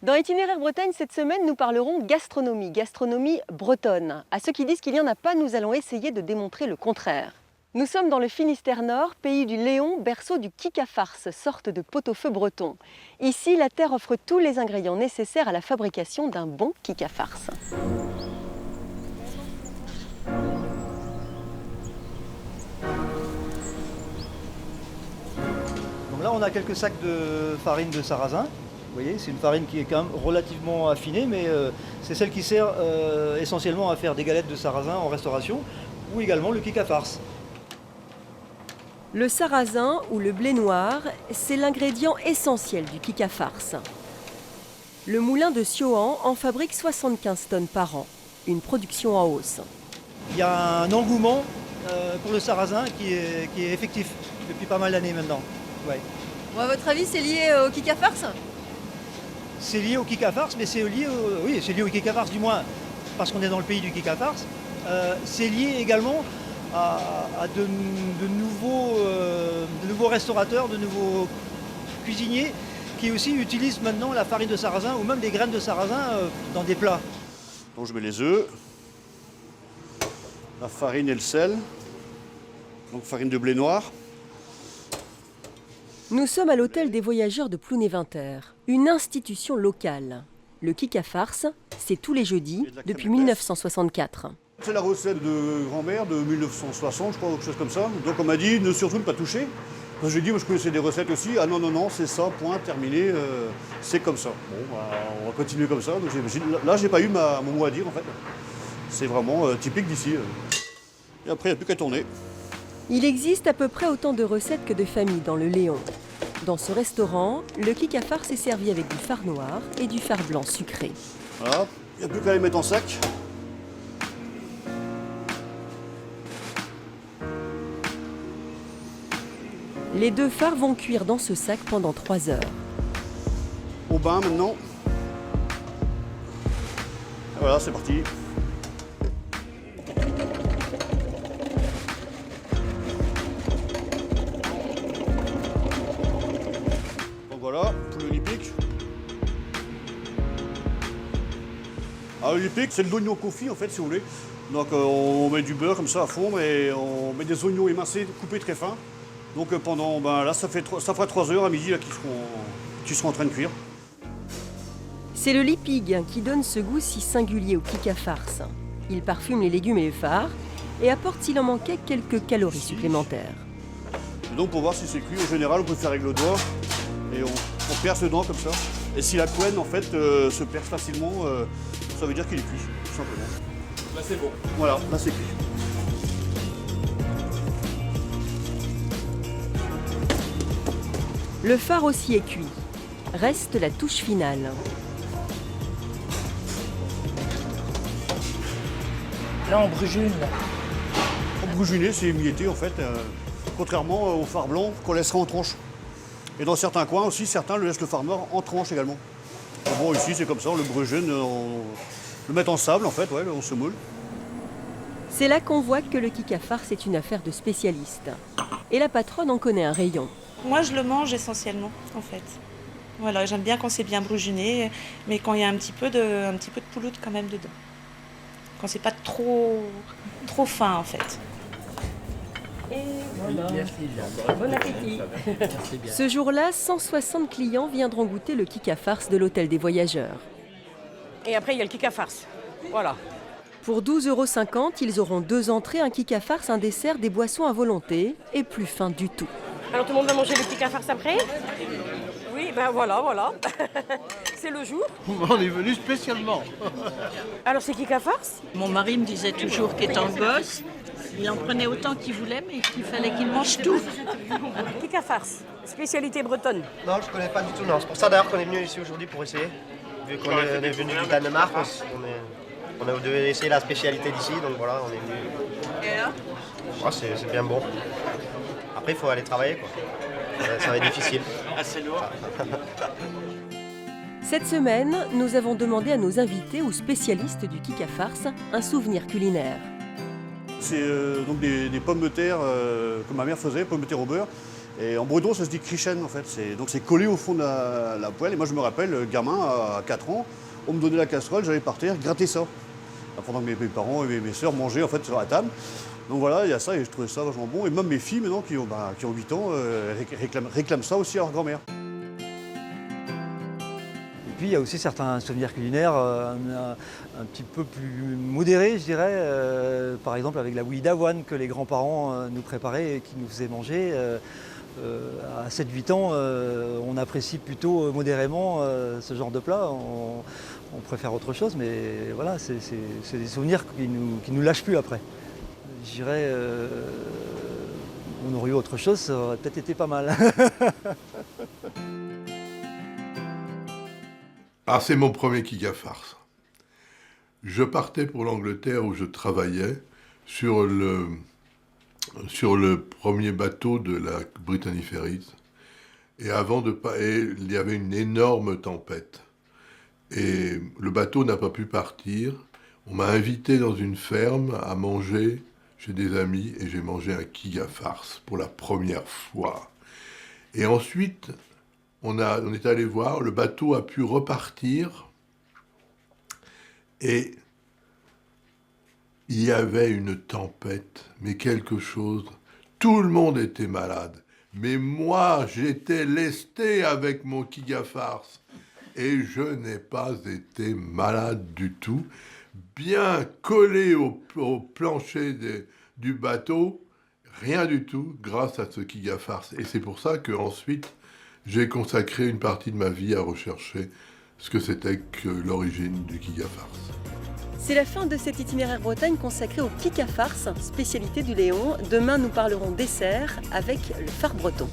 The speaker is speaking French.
Dans Itinéraire Bretagne, cette semaine, nous parlerons gastronomie, gastronomie bretonne. À ceux qui disent qu'il n'y en a pas, nous allons essayer de démontrer le contraire. Nous sommes dans le Finistère Nord, pays du Léon, berceau du kick à farce, sorte de pot-au-feu breton. Ici, la terre offre tous les ingrédients nécessaires à la fabrication d'un bon kick à farce. Donc là, on a quelques sacs de farine de sarrasin. Vous voyez, c'est une farine qui est quand même relativement affinée, mais c'est celle qui sert essentiellement à faire des galettes de sarrasin en restauration ou également le kick à farce. Le sarrasin ou le blé noir, c'est l'ingrédient essentiel du kick à farce. Le moulin de Siohan en fabrique 75 tonnes par an, une production en hausse. Il y a un engouement pour le sarrasin qui est effectif depuis pas mal d'années maintenant. Ouais. Bon, à votre avis, c'est lié au kick à farce ? C'est lié au kick à farce, mais c'est lié au kick à farce, du moins parce qu'on est dans le pays du kick à farce. C'est lié également à de nouveaux restaurateurs, de nouveaux cuisiniers qui aussi utilisent maintenant la farine de sarrasin ou même des graines de sarrasin dans des plats. Donc je mets les œufs, la farine et le sel, donc farine de blé noir. Nous sommes à l'hôtel des voyageurs de Plounéventaire, une institution locale. Le kick à farce, c'est tous les jeudis depuis 1964. C'est la recette de grand-mère de 1960, je crois, ou quelque chose comme ça. Donc on m'a dit de surtout ne pas toucher. J'ai dit, moi je connaissais des recettes aussi. Ah non, non, non, c'est ça, point, terminé, c'est comme ça. Bon, bah, on va continuer comme ça. Donc, là, j'ai pas eu mon mot à dire en fait. C'est vraiment typique d'ici. Et après, il n'y a plus qu'à tourner. Il existe à peu près autant de recettes que de familles dans le Léon. Dans ce restaurant, le kick à farce est servi avec du fard noir et du fard blanc sucré. Voilà, il n'y a plus qu'à les mettre en sac. Les deux fards vont cuire dans ce sac pendant 3 heures. Au bain maintenant. Et voilà, c'est parti. Donc voilà, pour le lipic. Alors le lipic, c'est de l'oignon confit en fait, si vous voulez. Donc on met du beurre comme ça à fondre et on met des oignons émincés, coupés très fins. Donc pendant, là ça fera 3 heures à midi là, qui seront en train de cuire. C'est le lipig qui donne ce goût si singulier au kick à farce. Il parfume les légumes et les fards et apporte, s'il en manquait, quelques calories supplémentaires. Et donc pour voir si c'est cuit, en général on peut faire avec le doigt et on perce dedans comme ça. Et si la couenne en fait se perce facilement, ça veut dire qu'il est cuit, tout simplement. Là c'est bon. Voilà, là c'est cuit. Le fard aussi est cuit. Reste la touche finale. Là, on brujune. Brujiner, c'est émietté en fait, contrairement au fard blanc qu'on laisserait en tranche. Et dans certains coins aussi, certains le laissent le fard noir en tranche également. Bon, ici c'est comme ça, on le brujine, on le met en sable en fait, ouais, on se moule. C'est là qu'on voit que le kick à farce est une affaire de spécialistes. Et la patronne en connaît un rayon. Moi, je le mange essentiellement, en fait. Voilà, j'aime bien quand c'est bien brujiné, mais quand il y a un petit peu de pouloute quand même dedans. Quand c'est pas trop fin, en fait. Et voilà. Merci, bon appétit. Ce jour-là, 160 clients viendront goûter le kick à farce de l'hôtel des voyageurs. Et après, il y a le kick à farce. Voilà. Pour 12,50 €, ils auront 2 entrées, un kick à farce, un dessert, des boissons à volonté et plus fin du tout. Alors tout le monde va manger le kick à farce après? Oui, ben voilà. C'est le jour. On est venu spécialement. Alors c'est kick à farce? Mon mari me disait toujours qu'étant gosse, il en prenait autant qu'il voulait, mais qu'il fallait qu'il mange tout. Kick à farce, spécialité bretonne. Non, je connais pas du tout, non. C'est pour ça d'ailleurs qu'on est venu ici aujourd'hui pour essayer. Vu qu'on est venu du Danemark, on a dû essayer la spécialité d'ici, donc voilà, on est venu. Et là Ouais, c'est bien bon. Après, il faut aller travailler, quoi. Ça va être difficile. Assez lourd. Cette semaine, nous avons demandé à nos invités ou spécialistes du kick à farce un souvenir culinaire. C'est donc des pommes de terre que ma mère faisait, pommes de terre au beurre. Et en breton, ça se dit krichen en fait. Donc c'est collé au fond de la poêle. Et moi je me rappelle, gamin, à 4 ans, on me donnait la casserole, j'allais par terre gratter ça. Pendant que mes parents et mes sœurs mangeaient en fait sur la table. Donc voilà, il y a ça et je trouvais ça vachement bon. Et même mes filles maintenant qui ont 8 ans réclament ça aussi à leur grand-mère. Et puis il y a aussi certains souvenirs culinaires un petit peu plus modérés, je dirais. Par exemple avec la bouillie d'avoine que les grands-parents nous préparaient et qui nous faisaient manger. À 7-8 ans, on apprécie plutôt modérément ce genre de plat. On préfère autre chose, mais voilà, c'est des souvenirs qui nous lâchent plus après. Je dirais, on aurait eu autre chose, ça aurait peut-être été pas mal. Ah, c'est mon premier Kiga-Farce. Je partais pour l'Angleterre où je travaillais sur le premier bateau de la Brittany Ferries. Et il y avait une énorme tempête. Et le bateau n'a pas pu partir. On m'a invité dans une ferme à manger chez des amis et j'ai mangé un Kiga-Farce pour la première fois. Et ensuite, on est allé voir, le bateau a pu repartir et il y avait une tempête, mais quelque chose. Tout le monde était malade. Mais moi, j'étais lesté avec mon Kiga-Farce. Et je n'ai pas été malade du tout. Bien collé au plancher du bateau, rien du tout, grâce à ce Kiga-Farce. Et c'est pour ça qu'ensuite, j'ai consacré une partie de ma vie à rechercher ce que c'était que l'origine du Kiga-Farce. C'est la fin de cet itinéraire Bretagne consacré au Kiga-Farce, spécialité du Léon. Demain, nous parlerons dessert avec le phare breton.